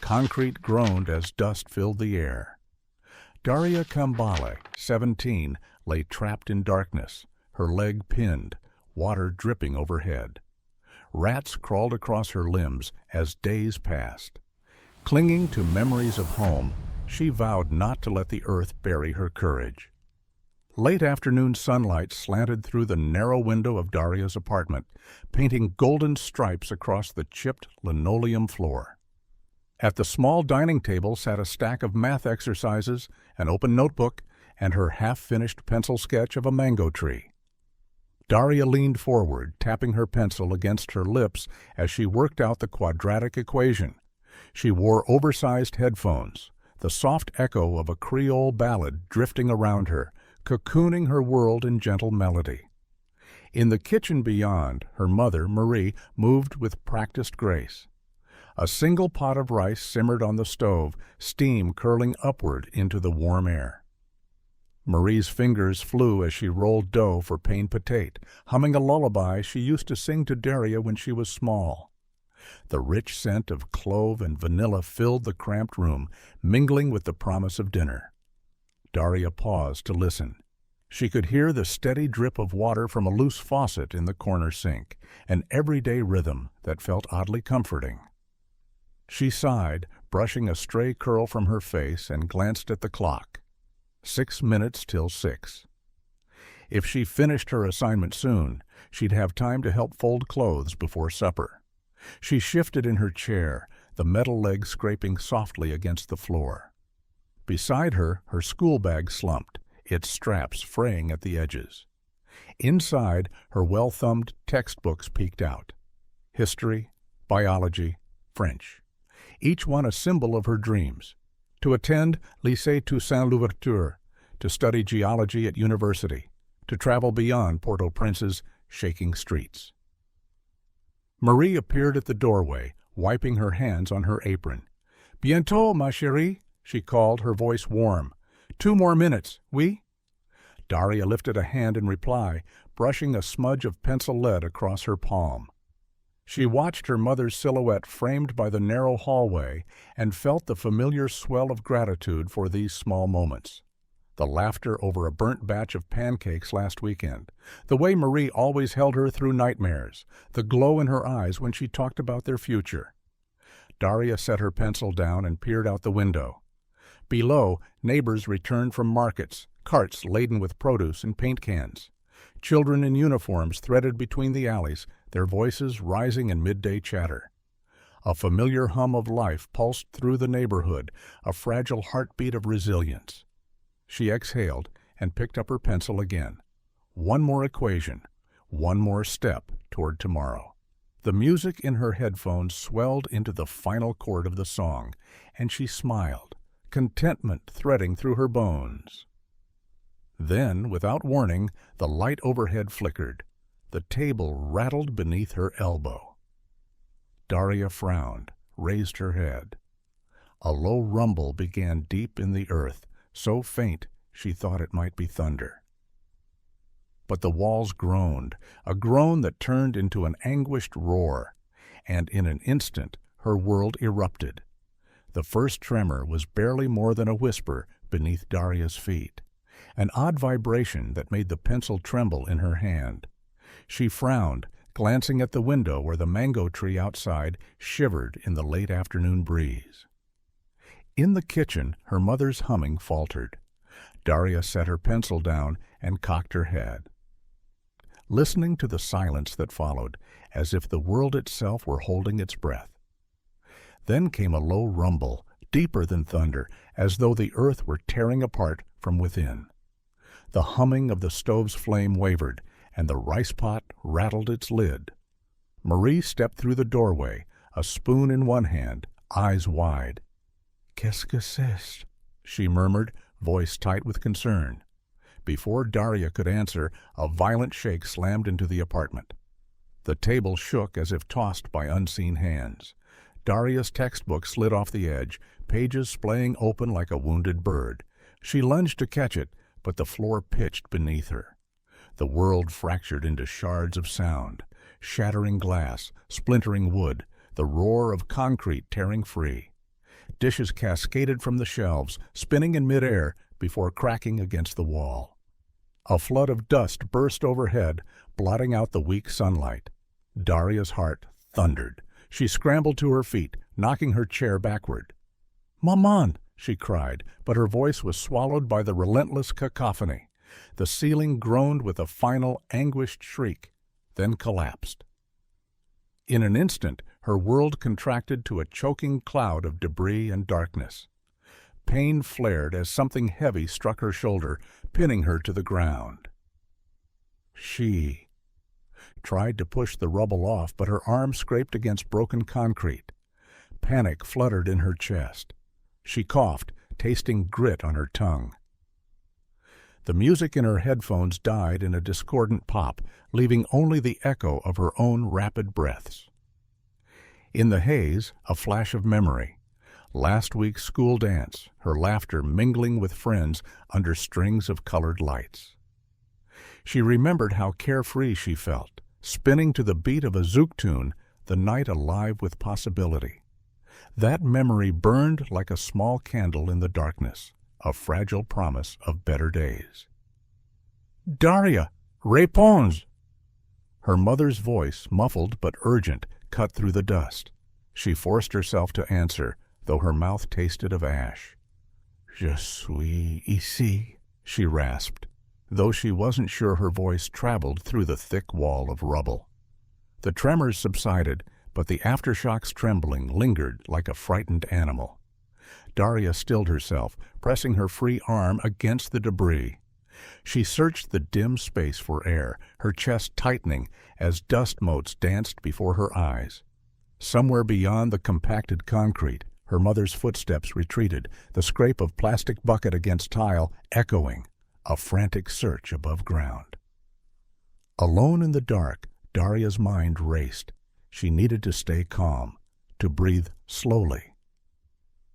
Concrete groaned as dust filled the air. Daria Kambale, 17, lay trapped in darkness, her leg pinned, water dripping overhead. Rats crawled across her limbs as days passed. Clinging to memories of home, she vowed not to let the earth bury her courage. Late afternoon sunlight slanted through the narrow window of Daria's apartment, painting golden stripes across the chipped linoleum floor. At the small dining table sat a stack of math exercises, an open notebook, and her half-finished pencil sketch of a mango tree. Daria leaned forward, tapping her pencil against her lips as she worked out the quadratic equation. She wore oversized headphones, the soft echo of a Creole ballad drifting around her, cocooning her world in gentle melody. In the kitchen beyond, her mother, Marie, moved with practiced grace. A single pot of rice simmered on the stove, steam curling upward into the warm air. Marie's fingers flew as she rolled dough for pain patate, humming a lullaby she used to sing to Daria when she was small. The rich scent of clove and vanilla filled the cramped room, mingling with the promise of dinner. Daria paused to listen. She could hear the steady drip of water from a loose faucet in the corner sink, an everyday rhythm that felt oddly comforting. She sighed, brushing a stray curl from her face, and glanced at the clock. 6 minutes till 6. If she finished her assignment soon, she'd have time to help fold clothes before supper. She shifted in her chair, the metal leg scraping softly against the floor. Beside her, her school bag slumped, its straps fraying at the edges. Inside, her well-thumbed textbooks peeked out. History, biology, French. Each one a symbol of her dreams. To attend Lycée Toussaint Louverture, to study geology at university, to travel beyond Port-au-Prince's shaking streets. Marie appeared at the doorway, wiping her hands on her apron. "Bientôt, ma chérie," she called, her voice warm. 2 more minutes, oui? Daria lifted a hand in reply, brushing a smudge of pencil lead across her palm. She watched her mother's silhouette framed by the narrow hallway and felt the familiar swell of gratitude for these small moments. The laughter over a burnt batch of pancakes last weekend, the way Marie always held her through nightmares, the glow in her eyes when she talked about their future. Daria set her pencil down and peered out the window. Below, neighbors returned from markets, carts laden with produce and paint cans. Children in uniforms threaded between the alleys, their voices rising in midday chatter. A familiar hum of life pulsed through the neighborhood, a fragile heartbeat of resilience. She exhaled and picked up her pencil again. One more equation, one more step toward tomorrow. The music in her headphones swelled into the final chord of the song, and she smiled, contentment threading through her bones. Then, without warning, the light overhead flickered. The table rattled beneath her elbow. Daria frowned, raised her head. A low rumble began deep in the earth, so faint she thought it might be thunder. But the walls groaned, a groan that turned into an anguished roar, and in an instant her world erupted. The first tremor was barely more than a whisper beneath Daria's feet, an odd vibration that made the pencil tremble in her hand. She frowned, glancing at the window where the mango tree outside shivered in the late afternoon breeze. In the kitchen, her mother's humming faltered. Daria set her pencil down and cocked her head. Listening to the silence that followed, as if the world itself were holding its breath. Then came a low rumble, deeper than thunder, as though the earth were tearing apart from within. The humming of the stove's flame wavered, and the rice pot rattled its lid. Marie stepped through the doorway, a spoon in one hand, eyes wide. "Qu'est-ce que c'est?" she murmured, voice tight with concern. Before Daria could answer, a violent shake slammed into the apartment. The table shook as if tossed by unseen hands. Daria's textbook slid off the edge, pages splaying open like a wounded bird. She lunged to catch it, but the floor pitched beneath her. The world fractured into shards of sound, shattering glass, splintering wood, the roar of concrete tearing free. Dishes cascaded from the shelves, spinning in midair before cracking against the wall. A flood of dust burst overhead, blotting out the weak sunlight. Daria's heart thundered. She scrambled to her feet, knocking her chair backward. "Maman!" she cried, but her voice was swallowed by the relentless cacophony. The ceiling groaned with a final, anguished shriek, then collapsed. In an instant, her world contracted to a choking cloud of debris and darkness. Pain flared as something heavy struck her shoulder, pinning her to the ground. She tried to push the rubble off, but her arm scraped against broken concrete. Panic fluttered in her chest. She coughed, tasting grit on her tongue. The music in her headphones died in a discordant pop, leaving only the echo of her own rapid breaths. In the haze, a flash of memory. Last week's school dance, her laughter mingling with friends under strings of colored lights. She remembered how carefree she felt, spinning to the beat of a zouk tune, the night alive with possibility. That memory burned like a small candle in the darkness, a fragile promise of better days. "Daria, réponds!" Her mother's voice, muffled but urgent, cut through the dust. She forced herself to answer, though her mouth tasted of ash. "Je suis ici," she rasped, though she wasn't sure her voice traveled through the thick wall of rubble. The tremors subsided, but the aftershocks trembling lingered like a frightened animal. Daria stilled herself, pressing her free arm against the debris. She searched the dim space for air, her chest tightening as dust motes danced before her eyes. Somewhere beyond the compacted concrete, her mother's footsteps retreated, the scrape of plastic bucket against tile echoing, a frantic search above ground. Alone in the dark, Daria's mind raced. She needed to stay calm, to breathe slowly.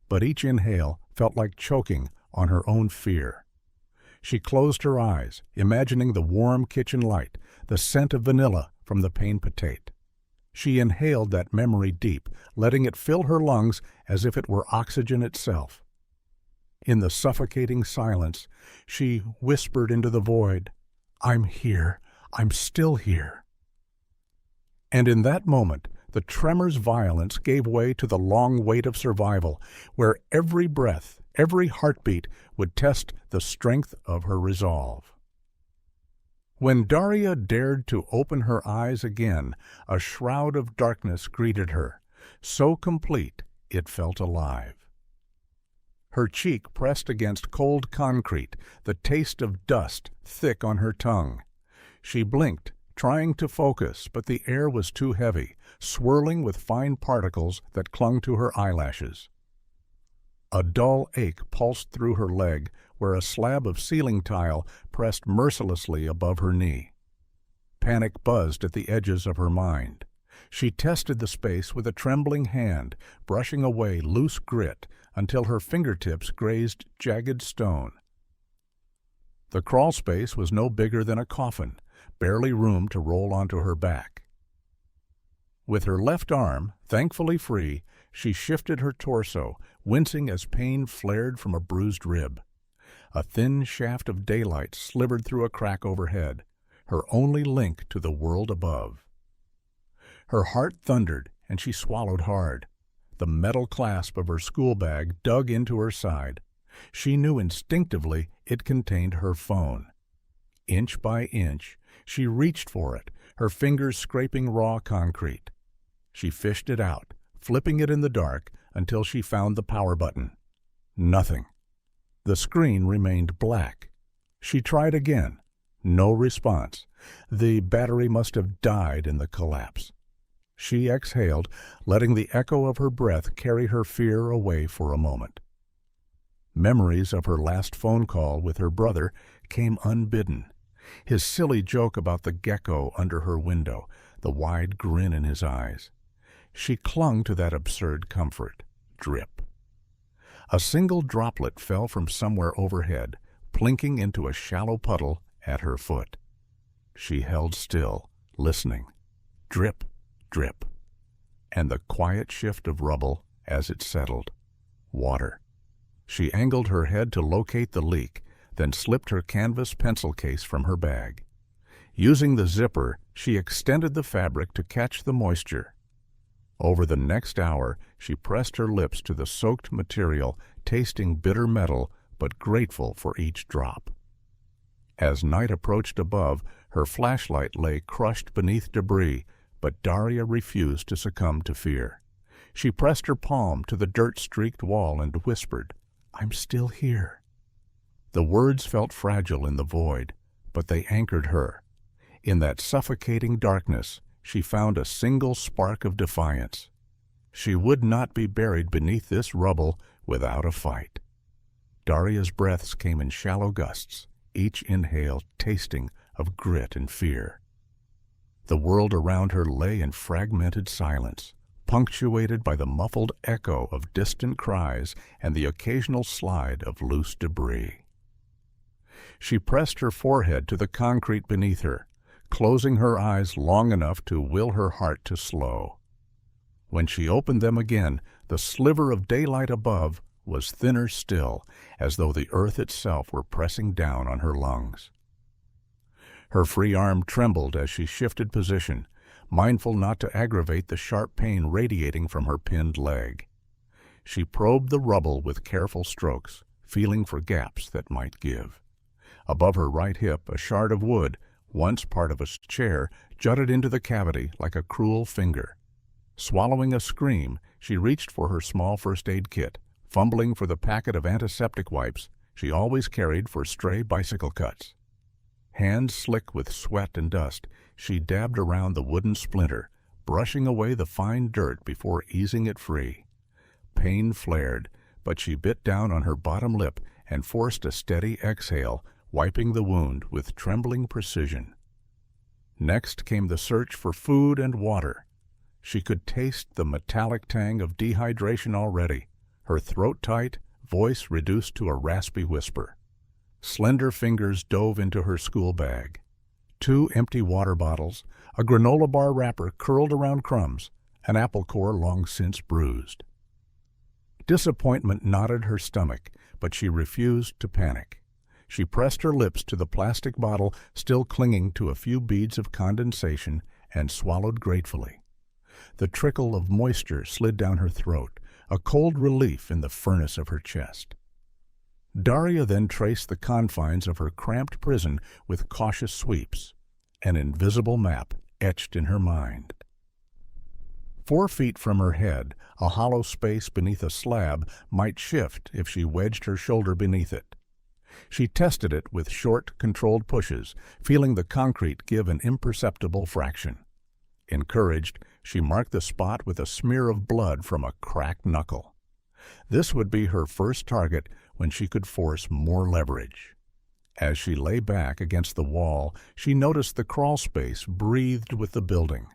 But each inhale felt like choking on her own fear. She closed her eyes, imagining the warm kitchen light, the scent of vanilla from the pain patate. She inhaled that memory deep, letting it fill her lungs as if it were oxygen itself. In the suffocating silence, she whispered into the void, "I'm here. I'm still here." And in that moment, the tremor's violence gave way to the long wait of survival, where every breath, every heartbeat would test the strength of her resolve. When Daria dared to open her eyes again, a shroud of darkness greeted her, so complete it felt alive. Her cheek pressed against cold concrete, the taste of dust thick on her tongue. She blinked, trying to focus, but the air was too heavy, swirling with fine particles that clung to her eyelashes. A dull ache pulsed through her leg, where a slab of ceiling tile pressed mercilessly above her knee. Panic buzzed at the edges of her mind. She tested the space with a trembling hand, brushing away loose grit until her fingertips grazed jagged stone. The crawl space was no bigger than a coffin, barely room to roll onto her back. With her left arm, thankfully free, she shifted her torso, wincing as pain flared from a bruised rib. A thin shaft of daylight slivered through a crack overhead, her only link to the world above. Her heart thundered, and she swallowed hard. The metal clasp of her school bag dug into her side. She knew instinctively it contained her phone. Inch by inch, she reached for it, her fingers scraping raw concrete. She fished it out, flipping it in the dark until she found the power button. Nothing. The screen remained black. She tried again. No response. The battery must have died in the collapse. She exhaled, letting the echo of her breath carry her fear away for a moment. Memories of her last phone call with her brother came unbidden. His silly joke about the gecko under her window, the wide grin in his eyes. She clung to that absurd comfort. Drip. A single droplet fell from somewhere overhead, plinking into a shallow puddle at her foot. She held still, listening. Drip, drip, and the quiet shift of rubble as it settled. Water. She angled her head to locate the leak, then slipped her canvas pencil case from her bag. Using the zipper, she extended the fabric to catch the moisture. Over the next hour, she pressed her lips to the soaked material, tasting bitter metal, but grateful for each drop. As night approached above, her flashlight lay crushed beneath debris, but Daria refused to succumb to fear. She pressed her palm to the dirt-streaked wall and whispered, "I'm still here." The words felt fragile in the void, but they anchored her. In that suffocating darkness, she found a single spark of defiance. She would not be buried beneath this rubble without a fight. Daria's breaths came in shallow gusts, each inhale tasting of grit and fear. The world around her lay in fragmented silence, punctuated by the muffled echo of distant cries and the occasional slide of loose debris. She pressed her forehead to the concrete beneath her, closing her eyes long enough to will her heart to slow. When she opened them again, the sliver of daylight above was thinner still, as though the earth itself were pressing down on her lungs. Her free arm trembled as she shifted position, mindful not to aggravate the sharp pain radiating from her pinned leg. She probed the rubble with careful strokes, feeling for gaps that might give. Above her right hip, a shard of wood, once part of a chair, jutted into the cavity like a cruel finger. Swallowing a scream, she reached for her small first aid kit, fumbling for the packet of antiseptic wipes she always carried for stray bicycle cuts. Hands slick with sweat and dust, she dabbed around the wooden splinter, brushing away the fine dirt before easing it free. Pain flared, but she bit down on her bottom lip and forced a steady exhale, wiping the wound with trembling precision. Next came the search for food and water. She could taste the metallic tang of dehydration already, her throat tight, voice reduced to a raspy whisper. Slender fingers dove into her school bag. 2 empty water bottles, a granola bar wrapper curled around crumbs, an apple core long since bruised. Disappointment knotted her stomach, but she refused to panic. She pressed her lips to the plastic bottle still clinging to a few beads of condensation and swallowed gratefully. The trickle of moisture slid down her throat, a cold relief in the furnace of her chest. Daria then traced the confines of her cramped prison with cautious sweeps, an invisible map etched in her mind. 4 feet from her head, a hollow space beneath a slab might shift if she wedged her shoulder beneath it. She tested it with short, controlled pushes, feeling the concrete give an imperceptible fraction. Encouraged, she marked the spot with a smear of blood from a cracked knuckle. This would be her first target when she could force more leverage. As she lay back against the wall, she noticed the crawlspace breathed with the building.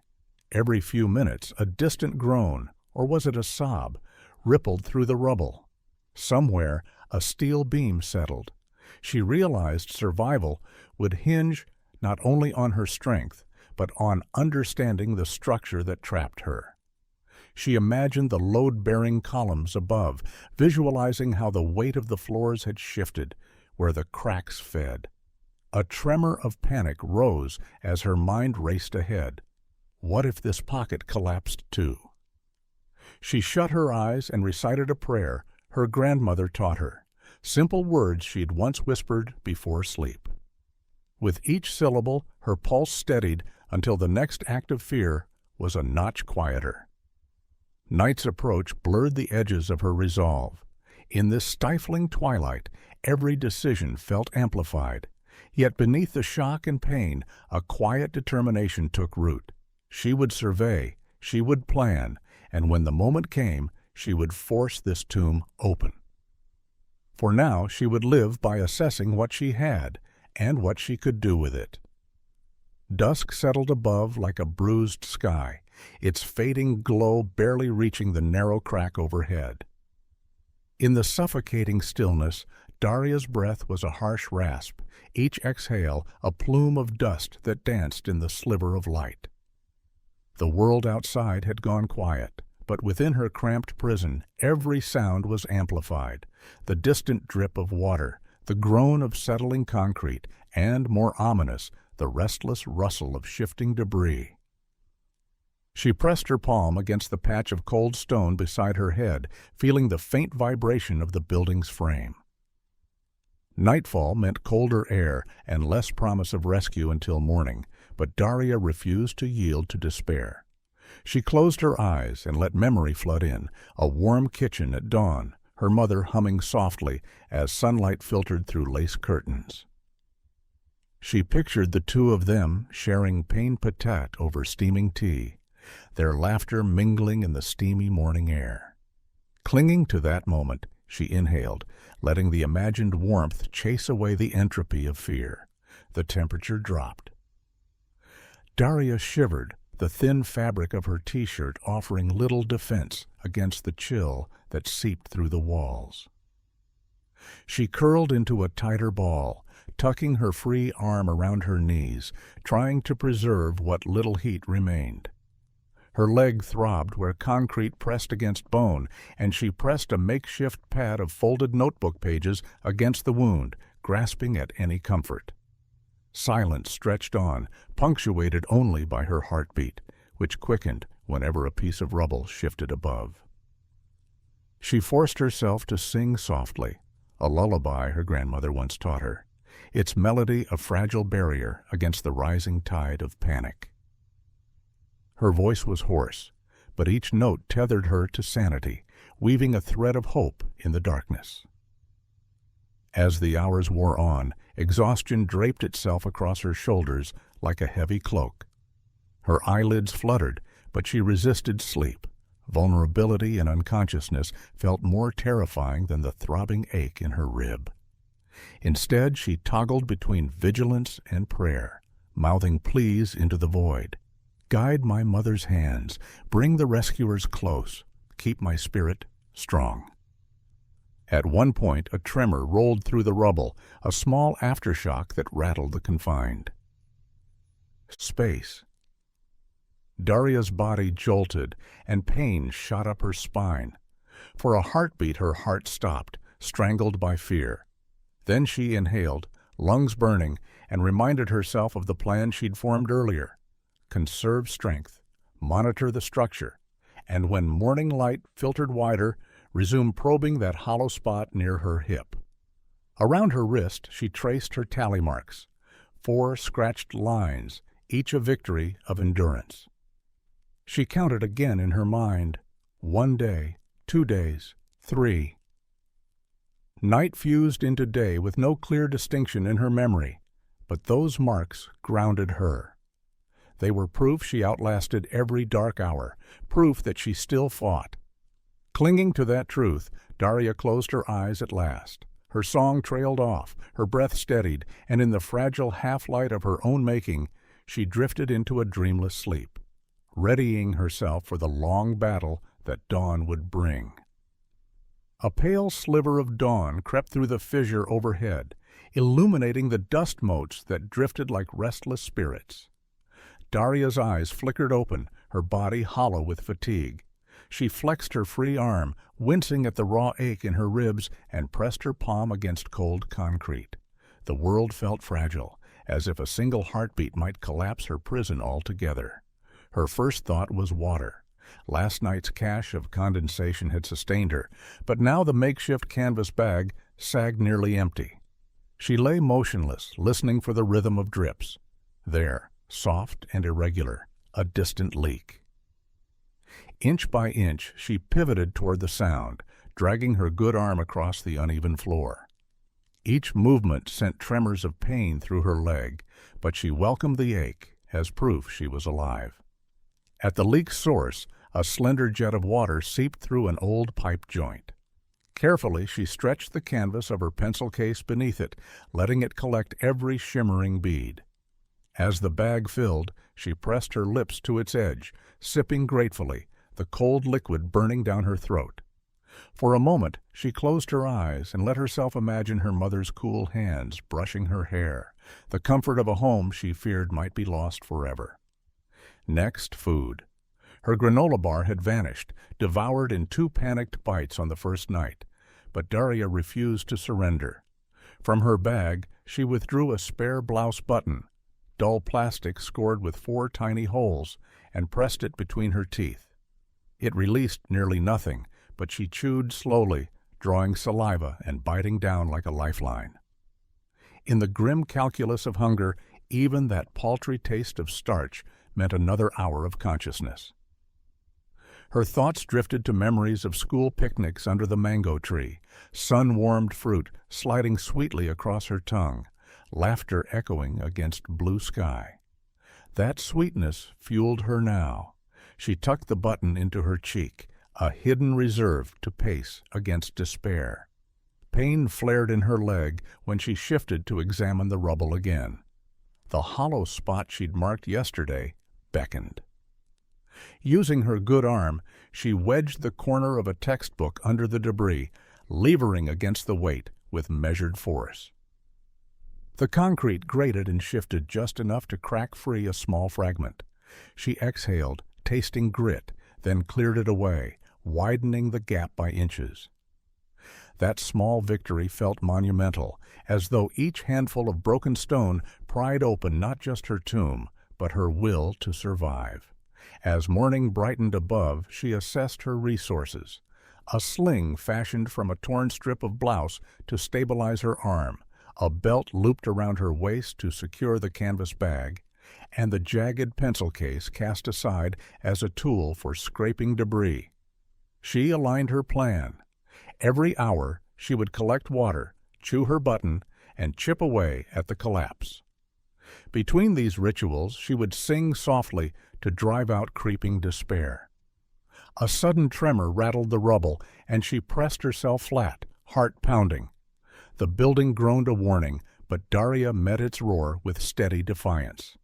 Every few minutes, a distant groan, or was it a sob, rippled through the rubble. Somewhere, a steel beam settled. She realized survival would hinge not only on her strength, but on understanding the structure that trapped her. She imagined the load-bearing columns above, visualizing how the weight of the floors had shifted, where the cracks fed. A tremor of panic rose as her mind raced ahead. What if this pocket collapsed too? She shut her eyes and recited a prayer her grandmother taught her, simple words she'd once whispered before sleep. With each syllable, her pulse steadied until the next act of fear was a notch quieter. Night's approach blurred the edges of her resolve. In this stifling twilight, every decision felt amplified. Yet beneath the shock and pain, a quiet determination took root. She would survey, she would plan, and when the moment came, she would force this tomb open. For now, she would live by assessing what she had and what she could do with it. Dusk settled above like a bruised sky, its fading glow barely reaching the narrow crack overhead. In the suffocating stillness, Daria's breath was a harsh rasp, each exhale a plume of dust that danced in the sliver of light. The world outside had gone quiet, But within her cramped prison, every sound was amplified. The distant drip of water, the groan of settling concrete, and, more ominous, the restless rustle of shifting debris. She pressed her palm against the patch of cold stone beside her head, feeling the faint vibration of the building's frame. Nightfall meant colder air and less promise of rescue until morning, but Daria refused to yield to despair. She closed her eyes and let memory flood in, a warm kitchen at dawn, her mother humming softly as sunlight filtered through lace curtains. She pictured the two of them sharing pain patate over steaming tea, their laughter mingling in the steamy morning air. Clinging to that moment, she inhaled, letting the imagined warmth chase away the entropy of fear. The temperature dropped. Daria shivered, the thin fabric of her t-shirt offering little defense against the chill that seeped through the walls. She curled into a tighter ball, tucking her free arm around her knees, trying to preserve what little heat remained. Her leg throbbed where concrete pressed against bone, and she pressed a makeshift pad of folded notebook pages against the wound, grasping at any comfort. Silence stretched on, punctuated only by her heartbeat, which quickened whenever a piece of rubble shifted above. She forced herself to sing softly, a lullaby her grandmother once taught her, its melody a fragile barrier against the rising tide of panic. Her voice was hoarse, but each note tethered her to sanity, weaving a thread of hope in the darkness. As the hours wore on, exhaustion draped itself across her shoulders like a heavy cloak. Her eyelids fluttered, but she resisted sleep. Vulnerability and unconsciousness felt more terrifying than the throbbing ache in her rib. Instead, she toggled between vigilance and prayer, mouthing pleas into the void. Guide my mother's hands, bring the rescuers close, keep my spirit strong. At one point, a tremor rolled through the rubble, a small aftershock that rattled the confined. Space. Daria's body jolted, and pain shot up her spine. For a heartbeat, her heart stopped, strangled by fear. Then she inhaled, lungs burning, and reminded herself of the plan she'd formed earlier. Conserve strength, monitor the structure, and when morning light filtered wider, resume probing that hollow spot near her hip. Around her wrist, she traced her tally marks, 4 scratched lines, each a victory of endurance. She counted again in her mind, 1 day, 2 days, 3. Night fused into day with no clear distinction in her memory, but those marks grounded her. They were proof she outlasted every dark hour, proof that she still fought. Clinging to that truth, Daria closed her eyes at last. Her song trailed off, her breath steadied, and in the fragile half-light of her own making, she drifted into a dreamless sleep, readying herself for the long battle that dawn would bring. A pale sliver of dawn crept through the fissure overhead, illuminating the dust motes that drifted like restless spirits. Daria's eyes flickered open, her body hollow with fatigue. She flexed her free arm, wincing at the raw ache in her ribs, and pressed her palm against cold concrete. The world felt fragile, as if a single heartbeat might collapse her prison altogether. Her first thought was water. Last night's cache of condensation had sustained her, but now the makeshift canvas bag sagged nearly empty. She lay motionless, listening for the rhythm of drips. There, soft and irregular, a distant leak. Inch by inch, she pivoted toward the sound, dragging her good arm across the uneven floor. Each movement sent tremors of pain through her leg, but she welcomed the ache as proof she was alive. At the leak's source, a slender jet of water seeped through an old pipe joint. Carefully, she stretched the canvas of her pencil case beneath it, letting it collect every shimmering bead. As the bag filled, she pressed her lips to its edge, sipping gratefully, the cold liquid burning down her throat. For a moment, she closed her eyes and let herself imagine her mother's cool hands brushing her hair, the comfort of a home she feared might be lost forever. Next, food. Her granola bar had vanished, devoured in 2 panicked bites on the first night, but Daria refused to surrender. From her bag, she withdrew a spare blouse button, dull plastic scored with 4 tiny holes, and pressed it between her teeth. It released nearly nothing, but she chewed slowly, drawing saliva and biting down like a lifeline. In the grim calculus of hunger, even that paltry taste of starch meant another hour of consciousness. Her thoughts drifted to memories of school picnics under the mango tree, sun-warmed fruit sliding sweetly across her tongue, laughter echoing against blue sky. That sweetness fueled her now. She tucked the button into her cheek, a hidden reserve to pace against despair. Pain flared in her leg when she shifted to examine the rubble again. The hollow spot she'd marked yesterday beckoned. Using her good arm, she wedged the corner of a textbook under the debris, levering against the weight with measured force. The concrete grated and shifted just enough to crack free a small fragment. She exhaled, tasting grit, then cleared it away, widening the gap by inches. That small victory felt monumental, as though each handful of broken stone pried open not just her tomb, but her will to survive. As morning brightened above, she assessed her resources. A sling fashioned from a torn strip of blouse to stabilize her arm, a belt looped around her waist to secure the canvas bag, and the jagged pencil case cast aside as a tool for scraping debris. She aligned her plan. Every hour, she would collect water, chew her button, and chip away at the collapse. Between these rituals, she would sing softly to drive out creeping despair. A sudden tremor rattled the rubble, and she pressed herself flat, heart pounding. The building groaned a warning, but Daria met its roar with steady defiance.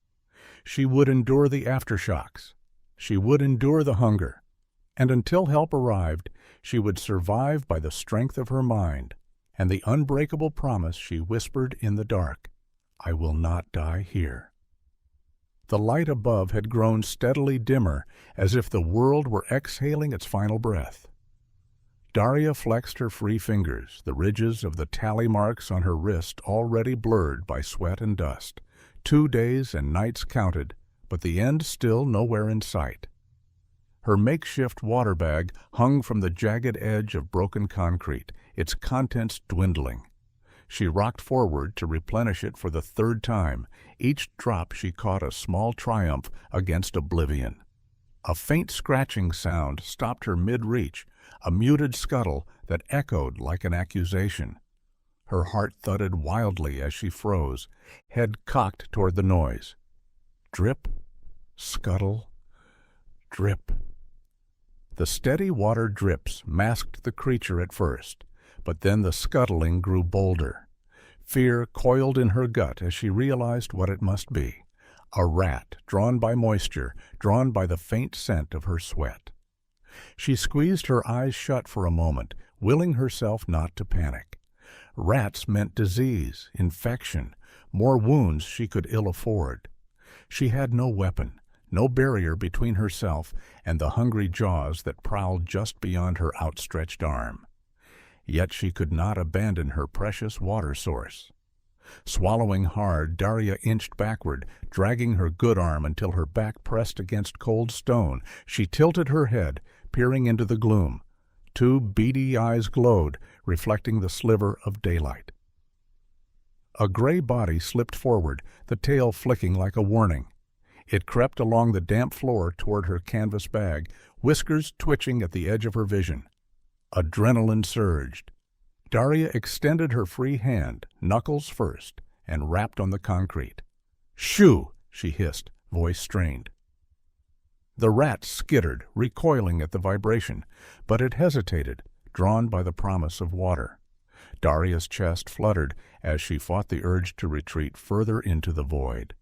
She would endure the aftershocks. She would endure the hunger. And until help arrived, she would survive by the strength of her mind and the unbreakable promise she whispered in the dark, "I will not die here." The light above had grown steadily dimmer, as if the world were exhaling its final breath. Daria flexed her free fingers, the ridges of the tally marks on her wrist already blurred by sweat and dust. 2 days and nights counted, but the end still nowhere in sight. Her makeshift water bag hung from the jagged edge of broken concrete, its contents dwindling. She rocked forward to replenish it for the 3rd time. Each drop she caught a small triumph against oblivion. A faint scratching sound stopped her mid-reach, a muted scuttle that echoed like an accusation. Her heart thudded wildly as she froze, head cocked toward the noise. Drip, scuttle, drip. The steady water drips masked the creature at first, but then the scuttling grew bolder. Fear coiled in her gut as she realized what it must be. A rat, drawn by moisture, drawn by the faint scent of her sweat. She squeezed her eyes shut for a moment, willing herself not to panic. Rats meant disease, infection, more wounds she could ill afford. She had no weapon, no barrier between herself and the hungry jaws that prowled just beyond her outstretched arm. Yet she could not abandon her precious water source. Swallowing hard, Daria inched backward, dragging her good arm until her back pressed against cold stone. She tilted her head, peering into the gloom. 2 beady eyes glowed, reflecting the sliver of daylight. A gray body slipped forward, the tail flicking like a warning. It crept along the damp floor toward her canvas bag, whiskers twitching at the edge of her vision. Adrenaline surged. Daria extended her free hand, knuckles first, and rapped on the concrete. "Shoo!" she hissed, voice strained. The rat skittered, recoiling at the vibration, but it hesitated, drawn by the promise of water. Daria's chest fluttered as she fought the urge to retreat further into the void.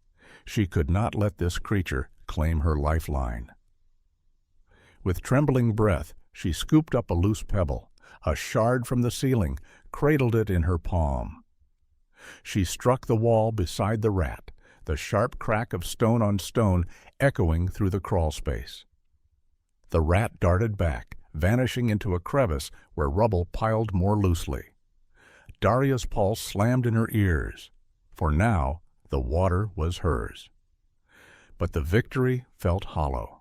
She could not let this creature claim her lifeline. With trembling breath, she scooped up a loose pebble, a shard from the ceiling, cradled it in her palm. She struck the wall beside the rat, the sharp crack of stone on stone echoing through the crawlspace. The rat darted back, vanishing into a crevice where rubble piled more loosely. Daria's pulse slammed in her ears, for now the water was hers. But the victory felt hollow.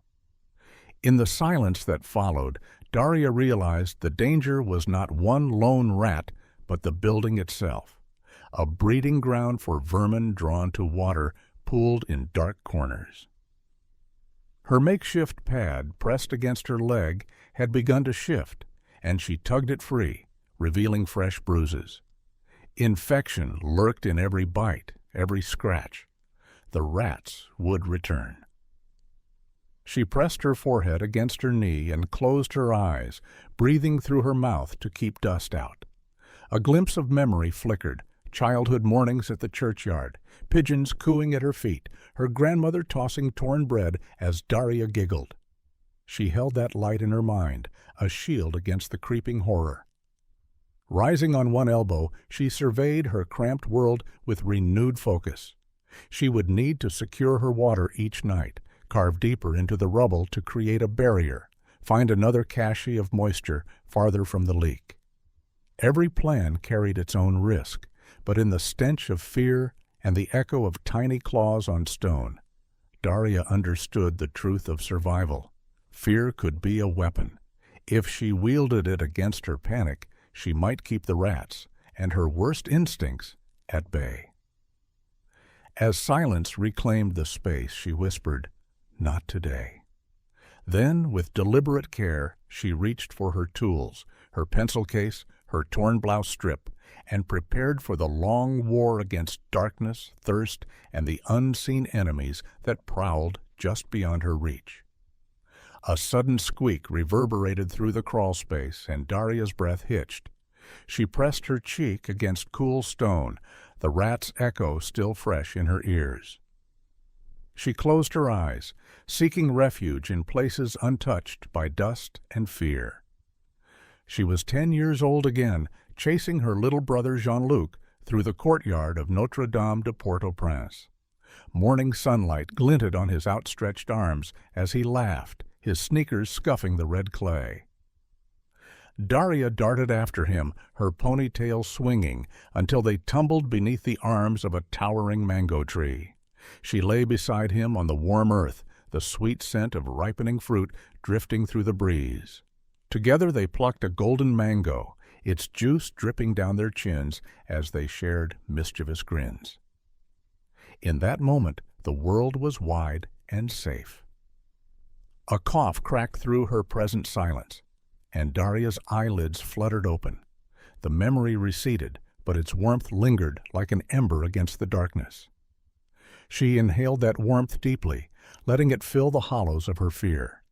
In the silence that followed, Daria realized the danger was not one lone rat, but the building itself, a breeding ground for vermin drawn to water pooled in dark corners. Her makeshift pad, pressed against her leg, had begun to shift, and she tugged it free, revealing fresh bruises. Infection lurked in every bite, every scratch. The rats would return. She pressed her forehead against her knee and closed her eyes, breathing through her mouth to keep dust out. A glimpse of memory flickered, childhood mornings at the churchyard, pigeons cooing at her feet, her grandmother tossing torn bread as Daria giggled. She held that light in her mind, a shield against the creeping horror. Rising on one elbow, she surveyed her cramped world with renewed focus. She would need to secure her water each night, carve deeper into the rubble to create a barrier, find another cache of moisture farther from the leak. Every plan carried its own risk, but in the stench of fear and the echo of tiny claws on stone, Daria understood the truth of survival. Fear could be a weapon. If she wielded it against her panic, she might keep the rats and her worst instincts at bay. As silence reclaimed the space, she whispered, "Not today." Then, with deliberate care, she reached for her tools, her pencil case, her torn blouse strip, and prepared for the long war against darkness, thirst, and the unseen enemies that prowled just beyond her reach. A sudden squeak reverberated through the crawlspace, and Daria's breath hitched. She pressed her cheek against cool stone, the rat's echo still fresh in her ears. She closed her eyes, seeking refuge in places untouched by dust and fear. She was 10 years old again, chasing her little brother Jean-Luc through the courtyard of Notre-Dame de Port-au-Prince. Morning sunlight glinted on his outstretched arms as he laughed, his sneakers scuffing the red clay. Daria darted after him, her ponytail swinging, until they tumbled beneath the arms of a towering mango tree. She lay beside him on the warm earth, the sweet scent of ripening fruit drifting through the breeze. Together they plucked a golden mango, its juice dripping down their chins as they shared mischievous grins. In that moment, the world was wide and safe. A cough cracked through her present silence, and Daria's eyelids fluttered open. The memory receded, but its warmth lingered like an ember against the darkness. She inhaled that warmth deeply, letting it fill the hollows of her fear.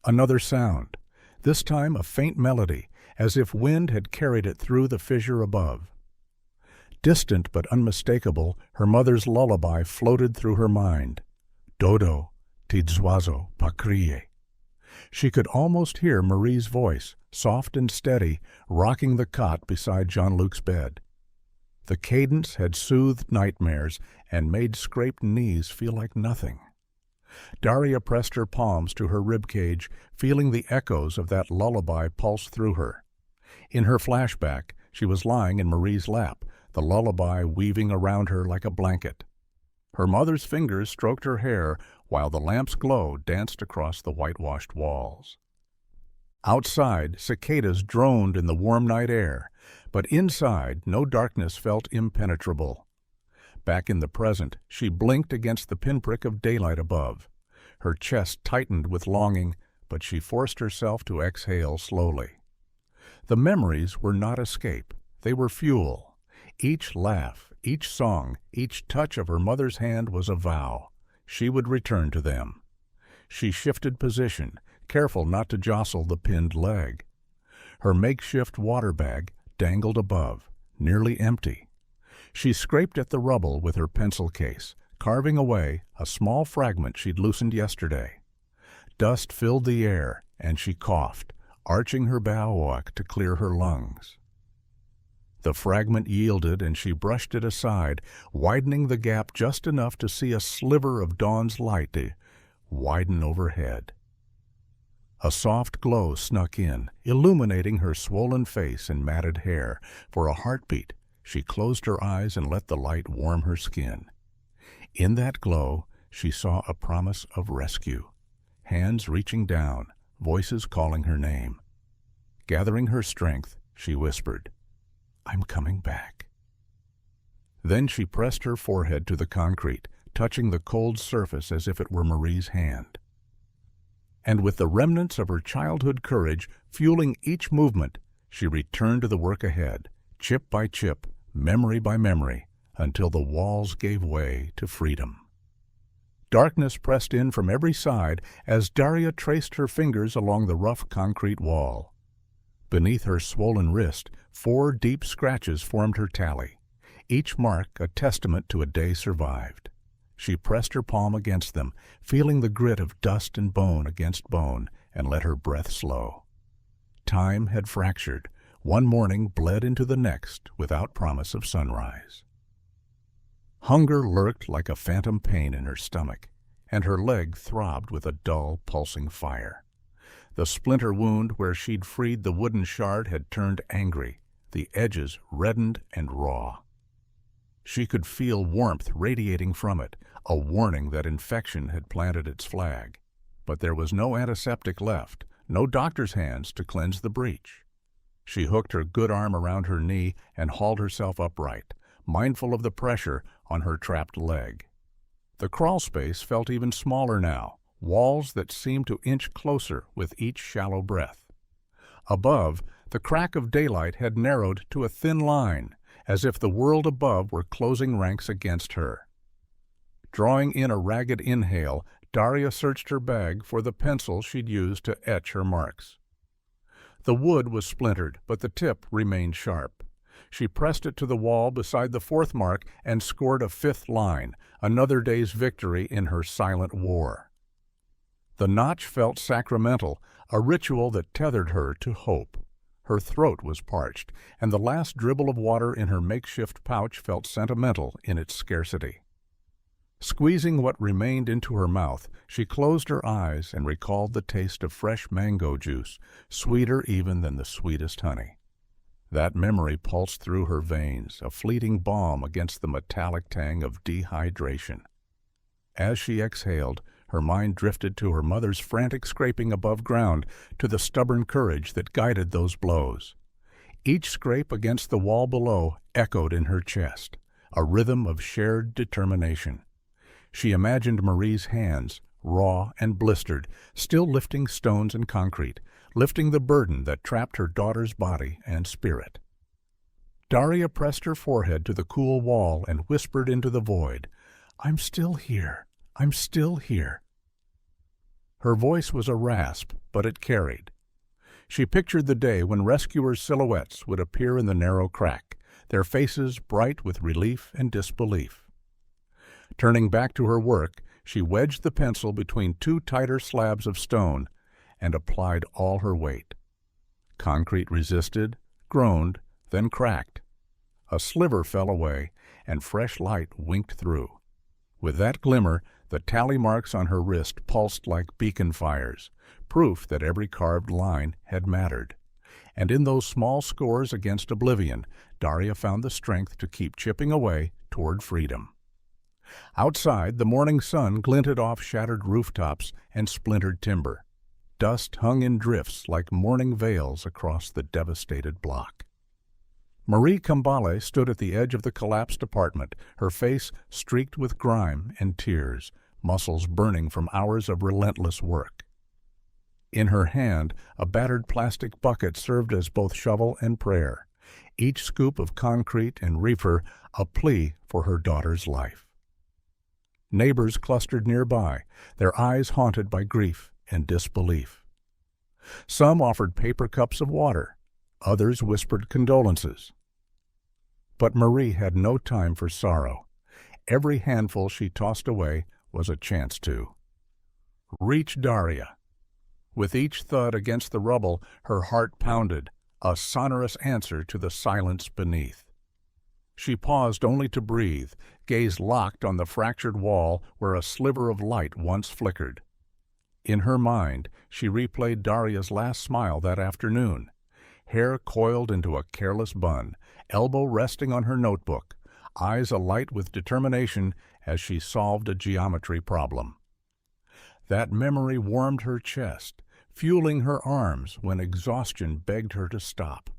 Another sound, this time a faint melody, as if wind had carried it through the fissure above. Distant but unmistakable, her mother's lullaby floated through her mind. Dodo, tes oiseaux, pas crier. She could almost hear Marie's voice, soft and steady, rocking the cot beside Jean-Luc's bed. The cadence had soothed nightmares and made scraped knees feel like nothing. Daria pressed her palms to her ribcage, feeling the echoes of that lullaby pulse through her. In her flashback, she was lying in Marie's lap, the lullaby weaving around her like a blanket. Her mother's fingers stroked her hair while the lamp's glow danced across the whitewashed walls. Outside, cicadas droned in the warm night air, but inside no darkness felt impenetrable. Back in the present, she blinked against the pinprick of daylight above. Her chest tightened with longing, but she forced herself to exhale slowly. The memories were not escape, they were fuel. Each laugh, each song, each touch of her mother's hand was a vow. She would return to them. She shifted position, careful not to jostle the pinned leg. Her makeshift water bag dangled above, nearly empty. She scraped at the rubble with her pencil case, carving away a small fragment she'd loosened yesterday. Dust filled the air, and she coughed, arching her awoke to clear her lungs. The fragment yielded, and she brushed it aside, widening the gap just enough to see a sliver of dawn's light widen overhead. A soft glow snuck in, illuminating her swollen face and matted hair. For a heartbeat, she closed her eyes and let the light warm her skin. In that glow, she saw a promise of rescue. Hands reaching down, voices calling her name. Gathering her strength, she whispered, "I'm coming back." Then she pressed her forehead to the concrete, touching the cold surface as if it were Marie's hand. And with the remnants of her childhood courage fueling each movement, she returned to the work ahead, chip by chip, memory by memory, until the walls gave way to freedom. Darkness pressed in from every side as Daria traced her fingers along the rough concrete wall. Beneath her swollen wrist, 4 deep scratches formed her tally, each mark a testament to a day survived. She pressed her palm against them, feeling the grit of dust and bone against bone, and let her breath slow. Time had fractured. One morning bled into the next without promise of sunrise. Hunger lurked like a phantom pain in her stomach, and her leg throbbed with a dull, pulsing fire. The splinter wound where she'd freed the wooden shard had turned angry, the edges reddened and raw. She could feel warmth radiating from it, a warning that infection had planted its flag. But there was no antiseptic left, no doctor's hands to cleanse the breach. She hooked her good arm around her knee and hauled herself upright, mindful of the pressure on her trapped leg. The crawl space felt even smaller now, walls that seemed to inch closer with each shallow breath. Above, the crack of daylight had narrowed to a thin line, as if the world above were closing ranks against her. Drawing in a ragged inhale, Daria searched her bag for the pencil she'd used to etch her marks. The wood was splintered, but the tip remained sharp. She pressed it to the wall beside the 4th mark and scored a 5th line, another day's victory in her silent war. The notch felt sacramental, a ritual that tethered her to hope. Her throat was parched, and the last dribble of water in her makeshift pouch felt sentimental in its scarcity. Squeezing what remained into her mouth, she closed her eyes and recalled the taste of fresh mango juice, sweeter even than the sweetest honey. That memory pulsed through her veins, a fleeting balm against the metallic tang of dehydration. As she exhaled, her mind drifted to her mother's frantic scraping above ground, to the stubborn courage that guided those blows. Each scrape against the wall below echoed in her chest, a rhythm of shared determination. She imagined Marie's hands, raw and blistered, still lifting stones and concrete, lifting the burden that trapped her daughter's body and spirit. Daria pressed her forehead to the cool wall and whispered into the void, "I'm still here. I'm still here." Her voice was a rasp, but it carried. She pictured the day when rescuers' silhouettes would appear in the narrow crack, their faces bright with relief and disbelief. Turning back to her work, she wedged the pencil between 2 tighter slabs of stone and applied all her weight. Concrete resisted, groaned, then cracked. A sliver fell away, and fresh light winked through. With that glimmer, the tally marks on her wrist pulsed like beacon fires, proof that every carved line had mattered. And in those small scores against oblivion, Daria found the strength to keep chipping away toward freedom. Outside, the morning sun glinted off shattered rooftops and splintered timber. Dust hung in drifts like morning veils across the devastated block. Daria Kambale stood at the edge of the collapsed apartment, her face streaked with grime and tears, muscles burning from hours of relentless work. In her hand, a battered plastic bucket served as both shovel and prayer, each scoop of concrete and reefer a plea for her daughter's life. Neighbors clustered nearby, their eyes haunted by grief and disbelief. Some offered paper cups of water, others whispered condolences. But Marie had no time for sorrow. Every handful she tossed away was a chance to reach Daria. With each thud against the rubble, her heart pounded, a sonorous answer to the silence beneath. She paused only to breathe, gaze locked on the fractured wall where a sliver of light once flickered. In her mind, she replayed Daria's last smile that afternoon, hair coiled into a careless bun, elbow resting on her notebook, eyes alight with determination as she solved a geometry problem. That memory warmed her chest, fueling her arms when exhaustion begged her to stop.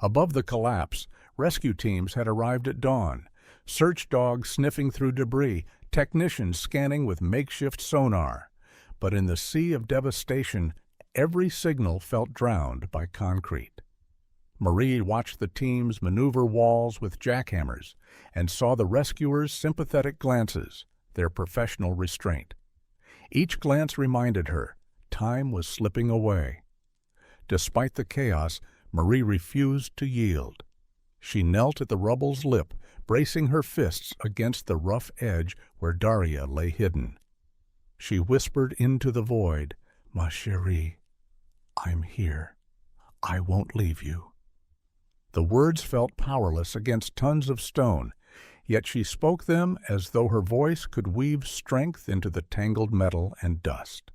Above the collapse, rescue teams had arrived at dawn, search dogs sniffing through debris, technicians scanning with makeshift sonar. But in the sea of devastation, every signal felt drowned by concrete. Marie watched the teams maneuver walls with jackhammers and saw the rescuers' sympathetic glances, their professional restraint. Each glance reminded her time was slipping away. Despite the chaos, Marie refused to yield. She knelt at the rubble's lip, bracing her fists against the rough edge where Daria lay hidden. She whispered into the void, "Ma chérie, I'm here. I won't leave you." The words felt powerless against tons of stone, yet she spoke them as though her voice could weave strength into the tangled metal and dust.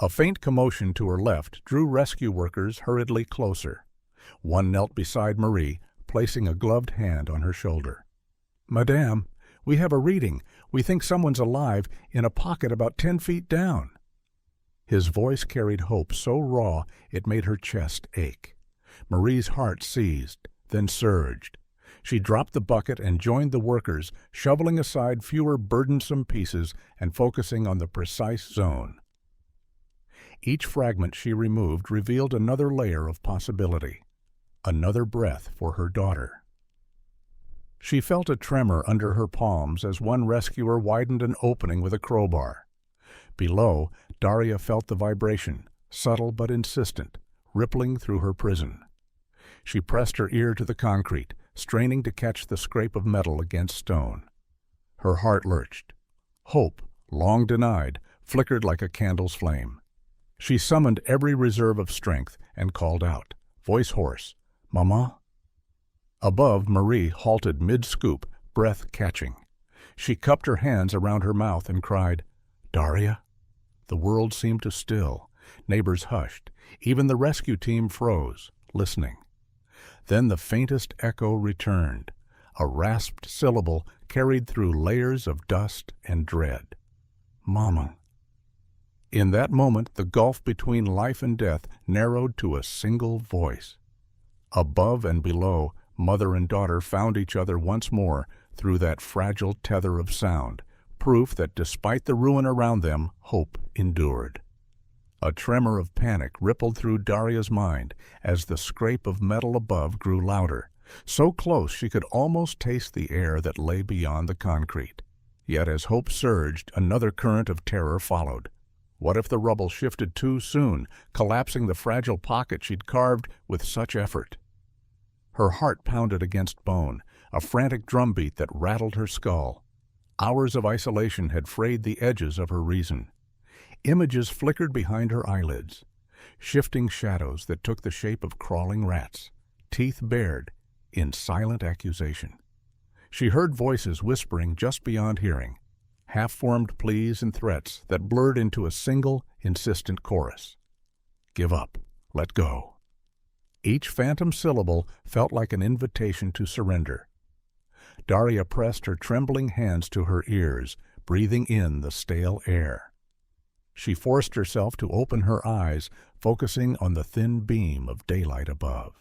A faint commotion to her left drew rescue workers hurriedly closer. One knelt beside Marie, placing a gloved hand on her shoulder. "Madame, we have a reading. We think someone's alive in a pocket about 10 feet down." His voice carried hope so raw it made her chest ache. Marie's heart seized, then surged. She dropped the bucket and joined the workers, shoveling aside fewer burdensome pieces and focusing on the precise zone. Each fragment she removed revealed another layer of possibility, another breath for her daughter. She felt a tremor under her palms as one rescuer widened an opening with a crowbar. Below, Daria felt the vibration, subtle but insistent, rippling through her prison. She pressed her ear to the concrete, straining to catch the scrape of metal against stone. Her heart lurched. Hope, long denied, flickered like a candle's flame. She summoned every reserve of strength and called out, voice hoarse, "Mama?" Above, Marie halted mid-scoop, breath catching. She cupped her hands around her mouth and cried, "Daria?" The world seemed to still. Neighbors hushed. Even the rescue team froze, listening. Then the faintest echo returned, a rasped syllable carried through layers of dust and dread. "Mama." In that moment, the gulf between life and death narrowed to a single voice. Above and below, mother and daughter found each other once more through that fragile tether of sound, proof that despite the ruin around them, hope endured. A tremor of panic rippled through Daria's mind as the scrape of metal above grew louder, so close she could almost taste the air that lay beyond the concrete. Yet as hope surged, another current of terror followed. What if the rubble shifted too soon, collapsing the fragile pocket she'd carved with such effort? Her heart pounded against bone, a frantic drumbeat that rattled her skull. Hours of isolation had frayed the edges of her reason. Images flickered behind her eyelids, shifting shadows that took the shape of crawling rats, teeth bared in silent accusation. She heard voices whispering just beyond hearing, half-formed pleas and threats that blurred into a single, insistent chorus. Give up. Let go. Each phantom syllable felt like an invitation to surrender. Daria pressed her trembling hands to her ears, breathing in the stale air. She forced herself to open her eyes, focusing on the thin beam of daylight above.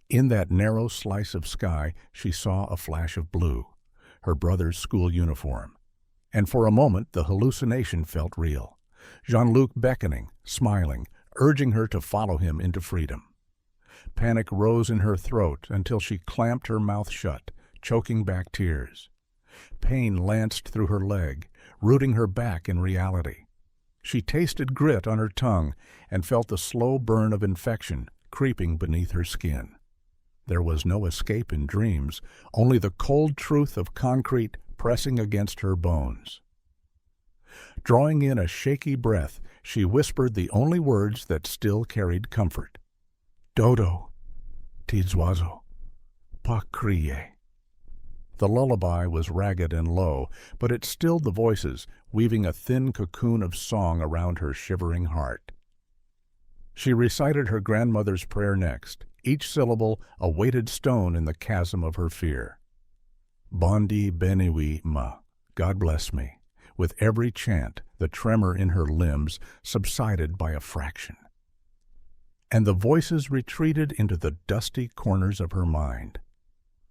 In that narrow slice of sky, she saw a flash of blue, her brother's school uniform. And for a moment, the hallucination felt real. Jean-Luc beckoning, smiling, urging her to follow him into freedom. Panic rose in her throat until she clamped her mouth shut, choking back tears. Pain lanced through her leg, rooting her back in reality. She tasted grit on her tongue and felt the slow burn of infection creeping beneath her skin. There was no escape in dreams, only the cold truth of concrete pressing against her bones. Drawing in a shaky breath, she whispered the only words that still carried comfort. Dodo, tes oiseaux, pas crier. The lullaby was ragged and low, but it stilled the voices, weaving a thin cocoon of song around her shivering heart. She recited her grandmother's prayer next, each syllable a weighted stone in the chasm of her fear. Bondi benui ma, God bless me. With every chant, the tremor in her limbs subsided by a fraction. And the voices retreated into the dusty corners of her mind.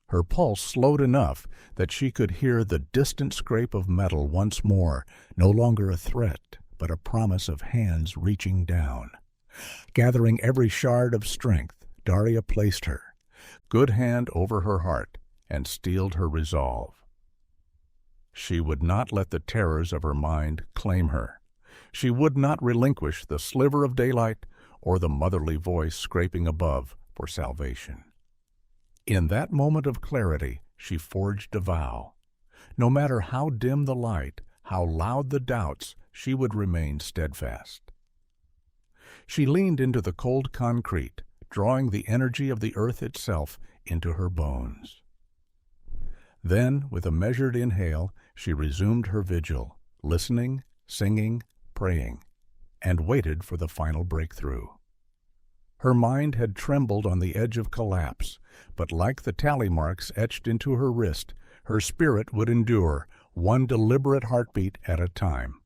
Her pulse slowed enough that she could hear the distant scrape of metal once more, no longer a threat, but a promise of hands reaching down. Gathering every shard of strength, Daria placed her, good hand over her heart, and steeled her resolve. She would not let the terrors of her mind claim her. She would not relinquish the sliver of daylight or the motherly voice scraping above for salvation. In that moment of clarity, she forged a vow. No matter how dim the light, how loud the doubts, she would remain steadfast. She leaned into the cold concrete, drawing the energy of the earth itself into her bones. Then, with a measured inhale, she resumed her vigil, listening, singing, praying, and waited for the final breakthrough. Her mind had trembled on the edge of collapse, but like the tally marks etched into her wrist, her spirit would endure, one deliberate heartbeat at a time.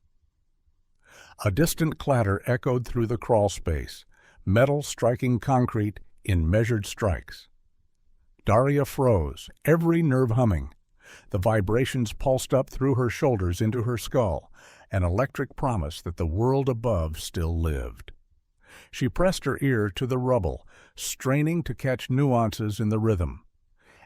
A distant clatter echoed through the crawlspace, metal striking concrete in measured strikes. Daria froze, every nerve humming. The vibrations pulsed up through her shoulders into her skull, an electric promise that the world above still lived. She pressed her ear to the rubble, straining to catch nuances in the rhythm.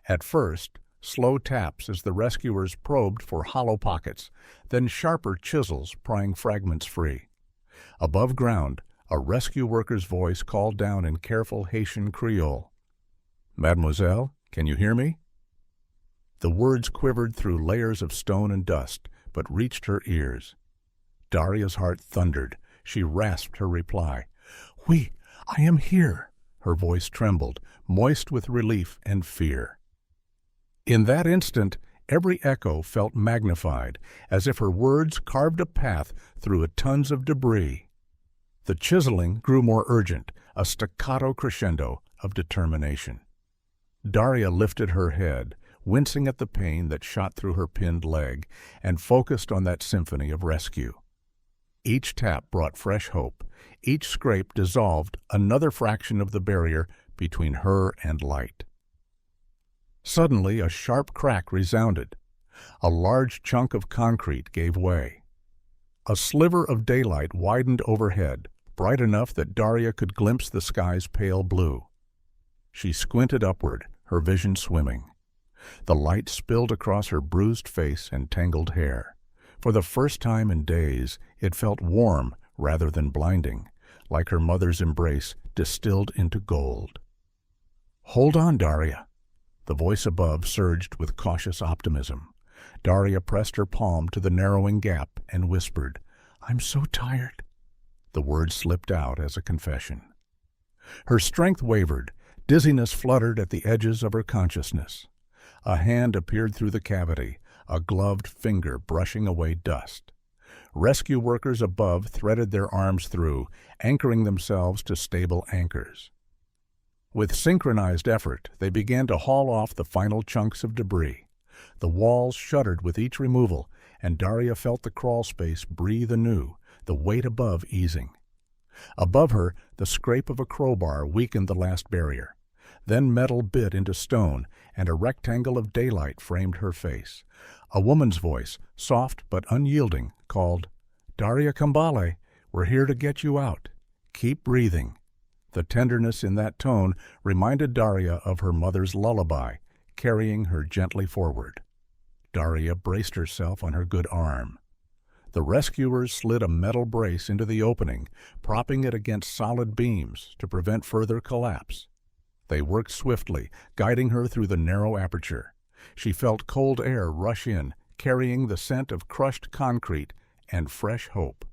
At first, slow taps as the rescuers probed for hollow pockets, then sharper chisels prying fragments free. Above ground, a rescue worker's voice called down in careful Haitian Creole. "Mademoiselle, can you hear me?" The words quivered through layers of stone and dust, but reached her ears. Daria's heart thundered. She rasped her reply. "Oui, I am here." Her voice trembled, moist with relief and fear. In that instant, every echo felt magnified, as if her words carved a path through tons of debris. The chiseling grew more urgent, a staccato crescendo of determination. Daria lifted her head, wincing at the pain that shot through her pinned leg, and focused on that symphony of rescue. Each tap brought fresh hope. Each scrape dissolved another fraction of the barrier between her and light. Suddenly, a sharp crack resounded. A large chunk of concrete gave way. A sliver of daylight widened overhead, bright enough that Daria could glimpse the sky's pale blue. She squinted upward, her vision swimming. The light spilled across her bruised face and tangled hair. For the first time in days, it felt warm rather than blinding, like her mother's embrace distilled into gold. "Hold on, Daria." The voice above surged with cautious optimism. Daria pressed her palm to the narrowing gap and whispered, "I'm so tired." The words slipped out as a confession. Her strength wavered. Dizziness fluttered at the edges of her consciousness. A hand appeared through the cavity, a gloved finger brushing away dust. Rescue workers above threaded their arms through, anchoring themselves to stable anchors. With synchronized effort, they began to haul off the final chunks of debris. The walls shuddered with each removal, and Daria felt the crawl space breathe anew, the weight above easing. Above her, the scrape of a crowbar weakened the last barrier. Then metal bit into stone, and a rectangle of daylight framed her face. A woman's voice, soft but unyielding, called, "Daria Kambale, we're here to get you out. Keep breathing." The tenderness in that tone reminded Daria of her mother's lullaby, carrying her gently forward. Daria braced herself on her good arm. The rescuers slid a metal brace into the opening, propping it against solid beams to prevent further collapse. They worked swiftly, guiding her through the narrow aperture. She felt cold air rush in, carrying the scent of crushed concrete and fresh hope.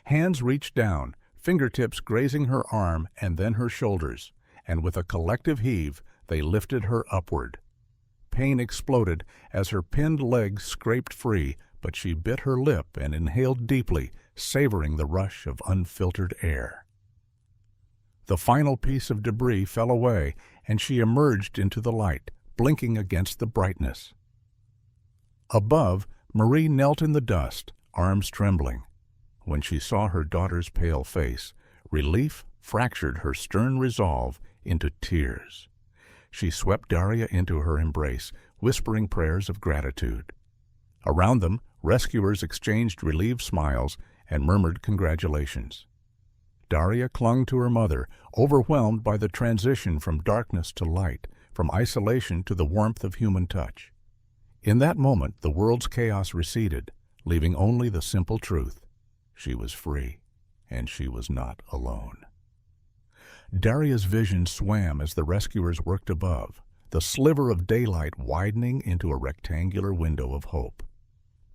Hands reached down, fingertips grazing her arm and then her shoulders, and with a collective heave, they lifted her upward. Pain exploded as her pinned legs scraped free, but she bit her lip and inhaled deeply, savoring the rush of unfiltered air. The final piece of debris fell away, and she emerged into the light, blinking against the brightness. Above, Marie knelt in the dust, arms trembling. When she saw her daughter's pale face, relief fractured her stern resolve into tears. She swept Daria into her embrace, whispering prayers of gratitude. Around them, rescuers exchanged relieved smiles and murmured congratulations. Daria clung to her mother, overwhelmed by the transition from darkness to light, from isolation to the warmth of human touch. In that moment, the world's chaos receded, leaving only the simple truth. She was free, and she was not alone. Daria's vision swam as the rescuers worked above, the sliver of daylight widening into a rectangular window of hope.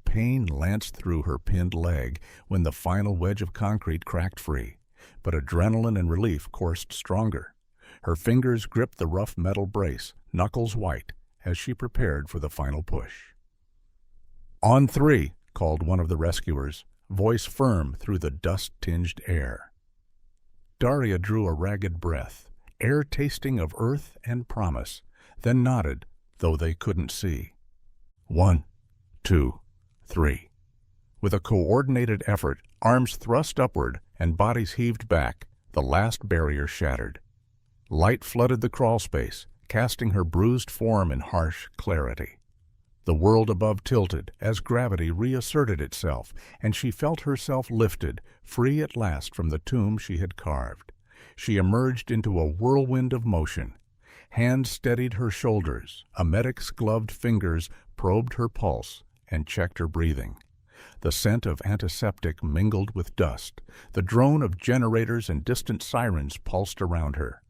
Pain lanced through her pinned leg when the final wedge of concrete cracked free, but adrenaline and relief coursed stronger. Her fingers gripped the rough metal brace, knuckles white, as she prepared for the final push. "On 3, called one of the rescuers, voice firm through the dust-tinged air. Daria drew a ragged breath, air tasting of earth and promise, then nodded, though they couldn't see. 1, 2, 3. With a coordinated effort, arms thrust upward and bodies heaved back, the last barrier shattered. Light flooded the crawlspace, casting her bruised form in harsh clarity. The world above tilted as gravity reasserted itself, and she felt herself lifted, free at last from the tomb she had carved. She emerged into a whirlwind of motion. Hands steadied her shoulders, a medic's gloved fingers probed her pulse and checked her breathing. The scent of antiseptic mingled with dust. The drone of generators and distant sirens pulsed around her.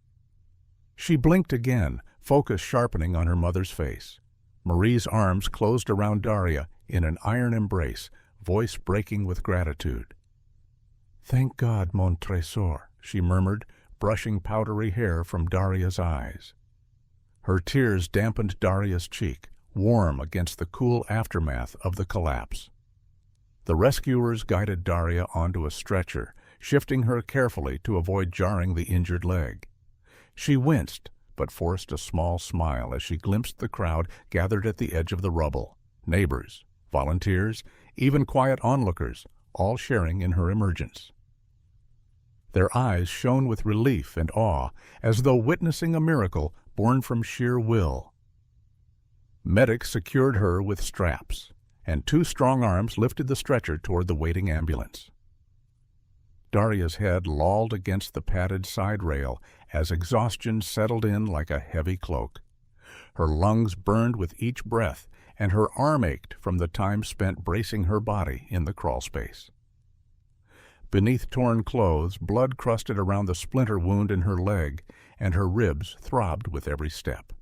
She blinked again, focus sharpening on her mother's face. Marie's arms closed around Daria in an iron embrace, voice breaking with gratitude. "Thank God, mon trésor," she murmured, brushing powdery hair from Daria's eyes. Her tears dampened Daria's cheek, warm against the cool aftermath of the collapse. The rescuers guided Daria onto a stretcher, shifting her carefully to avoid jarring the injured leg. She winced, but forced a small smile as she glimpsed the crowd gathered at the edge of the rubble, neighbors, volunteers, even quiet onlookers, all sharing in her emergence. Their eyes shone with relief and awe, as though witnessing a miracle born from sheer will. Medics secured her with straps, and 2 strong arms lifted the stretcher toward the waiting ambulance. Daria's head lolled against the padded side rail as exhaustion settled in like a heavy cloak. Her lungs burned with each breath, and her arm ached from the time spent bracing her body in the crawlspace. Beneath torn clothes, blood crusted around the splinter wound in her leg, and her ribs throbbed with every step.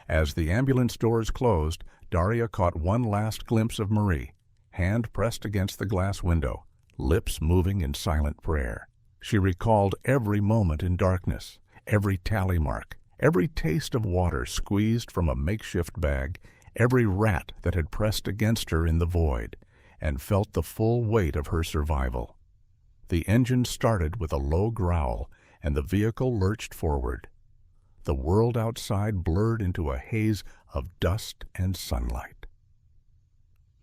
As the ambulance doors closed, Daria caught one last glimpse of Marie, hand pressed against the glass window, lips moving in silent prayer. She recalled every moment in darkness, every tally mark, every taste of water squeezed from a makeshift bag, every rat that had pressed against her in the void, and felt the full weight of her survival. The engine started with a low growl, and the vehicle lurched forward. The world outside blurred into a haze of dust and sunlight.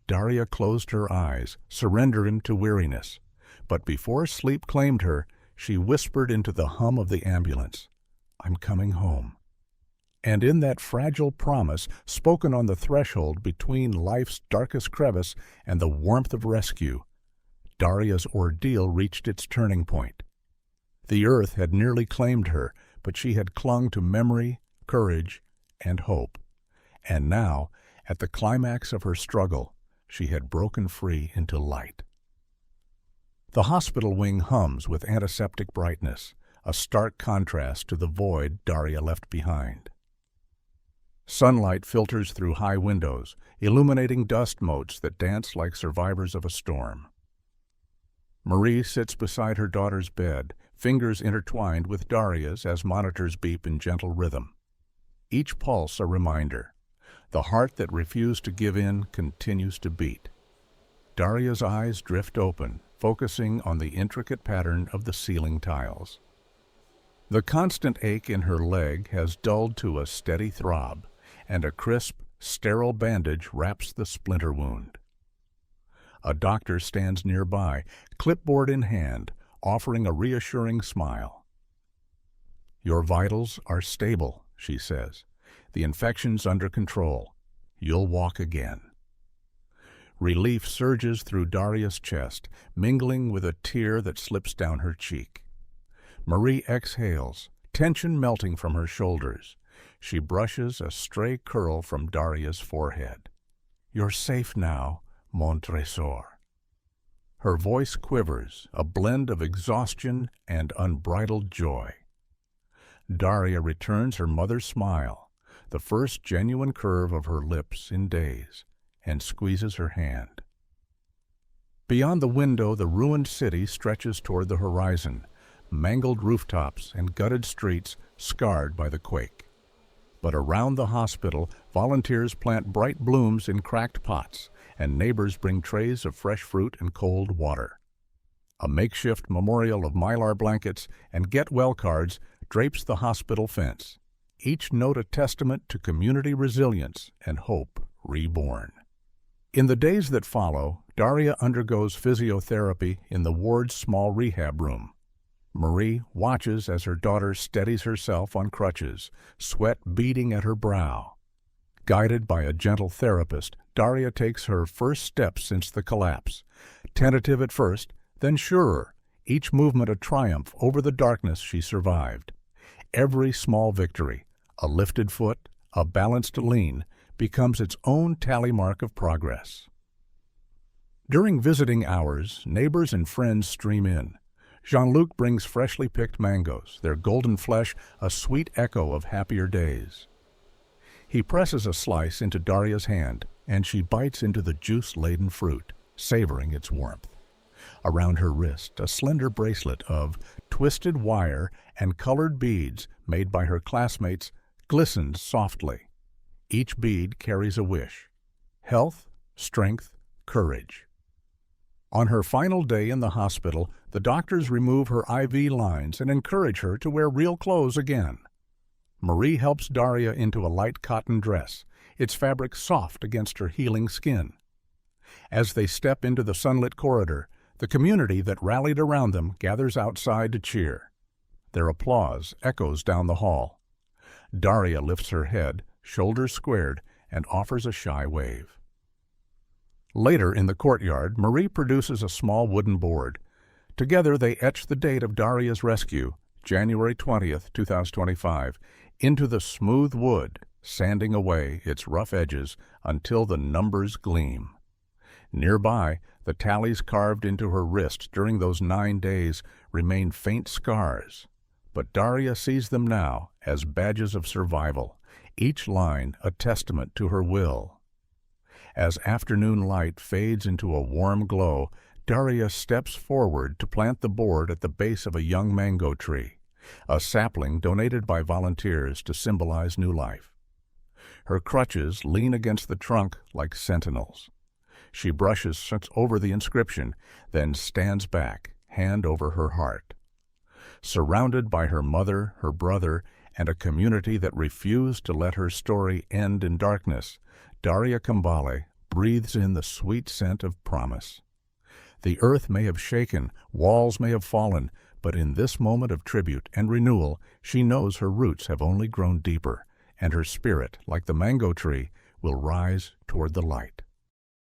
Daria closed her eyes, surrendering to weariness, but before sleep claimed her, she whispered into the hum of the ambulance, "I'm coming home." And in that fragile promise, spoken on the threshold between life's darkest crevice and the warmth of rescue, Daria's ordeal reached its turning point. The earth had nearly claimed her, but she had clung to memory, courage, and hope. And now, at the climax of her struggle, she had broken free into light. The hospital wing hums with antiseptic brightness, a stark contrast to the void Daria left behind. Sunlight filters through high windows, illuminating dust motes that dance like survivors of a storm. Marie sits beside her daughter's bed, fingers intertwined with Daria's as monitors beep in gentle rhythm. each pulse a reminder. The heart that refused to give in continues to beat. Daria's eyes drift open, focusing on the intricate pattern of the ceiling tiles. The constant ache in her leg has dulled to a steady throb, and a crisp, sterile bandage wraps the splinter wound. A doctor stands nearby, clipboard in hand, offering a reassuring smile. "Your vitals are stable," she says. "The infection's under control. You'll walk again." Relief surges through Daria's chest, mingling with a tear that slips down her cheek. Marie exhales, tension melting from her shoulders. She brushes a stray curl from Daria's forehead. "You're safe now, mon trésor." Her voice quivers, a blend of exhaustion and unbridled joy. Daria returns her mother's smile, the first genuine curve of her lips in days, and squeezes her hand. Beyond the window, the ruined city stretches toward the horizon, mangled rooftops and gutted streets scarred by the quake. But around the hospital, volunteers plant bright blooms in cracked pots, and neighbors bring trays of fresh fruit and cold water. A makeshift memorial of mylar blankets and get-well cards drapes the hospital fence, each note a testament to community resilience and hope reborn. In the days that follow, Daria undergoes physiotherapy in the ward's small rehab room. Marie watches as her daughter steadies herself on crutches, sweat beading at her brow. Guided by a gentle therapist, Daria takes her first steps since the collapse. Tentative at first, then surer, each movement a triumph over the darkness she survived. Every small victory, a lifted foot, a balanced lean, becomes its own tally mark of progress. During visiting hours, neighbors and friends stream in. Jean-Luc brings freshly picked mangoes, their golden flesh a sweet echo of happier days. He presses a slice into Daria's hand, and she bites into the juice-laden fruit, savoring its warmth. Around her wrist, a slender bracelet of twisted wire and colored beads made by her classmates glistens softly. Each bead carries a wish: health, strength, courage. On her final day in the hospital, the doctors remove her IV lines and encourage her to wear real clothes again. Marie helps Daria into a light cotton dress, its fabric soft against her healing skin. As they step into the sunlit corridor, the community that rallied around them gathers outside to cheer. Their applause echoes down the hall. Daria lifts her head, shoulders squared, and offers a shy wave. Later in the courtyard, Marie produces a small wooden board. Together they etch the date of Daria's rescue, January 20th, 2025, into the smooth wood, sanding away its rough edges until the numbers gleam. Nearby, the tallies carved into her wrist during those 9 days remain faint scars, but Daria sees them now as badges of survival, each line a testament to her will. As afternoon light fades into a warm glow, Daria steps forward to plant the board at the base of a young mango tree, a sapling donated by volunteers to symbolize new life. Her crutches lean against the trunk like sentinels. She brushes over the inscription, then stands back, hand over her heart. Surrounded by her mother, her brother, and a community that refused to let her story end in darkness, Daria Kambale breathes in the sweet scent of promise. The earth may have shaken, walls may have fallen, but in this moment of tribute and renewal, she knows her roots have only grown deeper, and her spirit, like the mango tree, will rise toward the light.